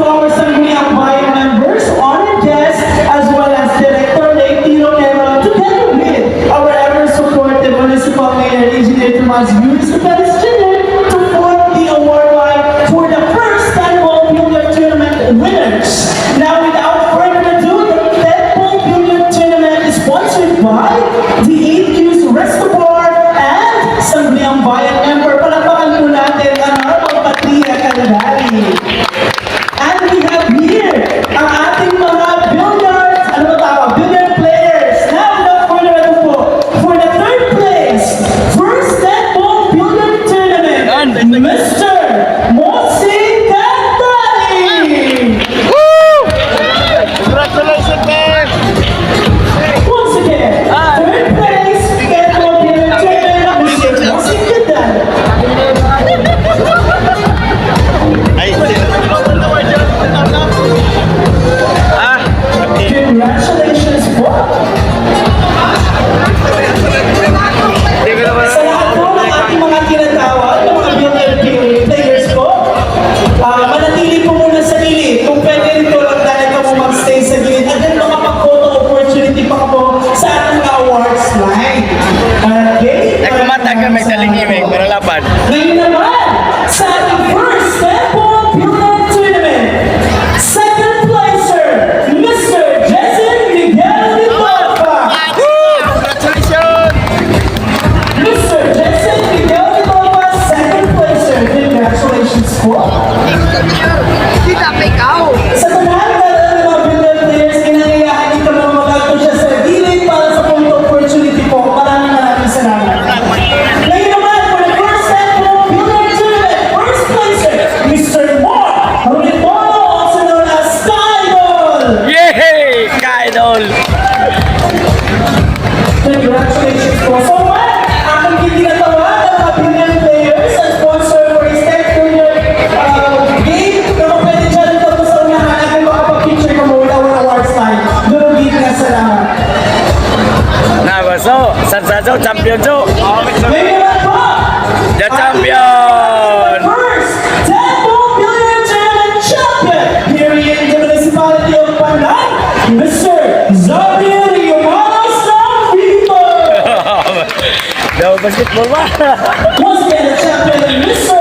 our Sangguniang Bayan members, honored guests, as well as Director Lake Tino Quero, together with our ever-supportive Municipal Mayor Engineer Tomas Luis Perez Jr. to form the award line for the first Tadpole Billiard Tournament winners. Now, without further ado, the Tadpole Billiard Tournament is sponsored by the 8Q's Resto Bar and Sangguniang Bayan member. Palapakan po natin ang Honorable Patria Calvary. And we have here ang ating mga billiard players. Now, without further ado po, for the third place, first Tadpole Billiard Tournament, Mr. Mosing Cantari! Congratulations, man! Once again, third place, Tadpole Billiard Tournament, Mr. Mosing Cantari. Ay, Congratulations po! Sa lahat po ng ating mga tinatawag, ng mga billiard players po, manatili po muna sa gilid. Kung pwede rin po, dahil ka mo mag-stay sa gilid. At then makapag-photo opportunity pa po sa ating awards line. Okay? nagmamata ka may talingimig para laban. Ngayon naman, sa ating first Tadpole Billiard Tournament, second placer, Mr. Jason Miguel Lilopa. Congratulations! Mr. Jason Miguel Lilopa, second placer. Congratulations po. Kita pa ikaw. Sa tanahan na ng mga billiard players, kinangayahan dito mga magagto siya sa gilid para sa photo opportunity po. Maraming salamat. Ngayon naman, for the first Tadpole Billiard Tournament, first placer, Mr. Mark Ritono, also known as Skydol. Yay! Kaidol! Congratulations po. So what? Aking kinatawag ang mga billiard players at sponsor for a step billiard game. Pero pwede dyan ito sa unahan natin makapag-picture ka mo with our awards line. Durugin na salamat. Nabaso, Sansaso, champion so! Ngayon naman po, The champion! first Tadpole Billiard Tournament champion here in the municipality of Panay, Mr. Xavier Yomara Sanfito. Daw basketball ba? Once again, the champion, Mr.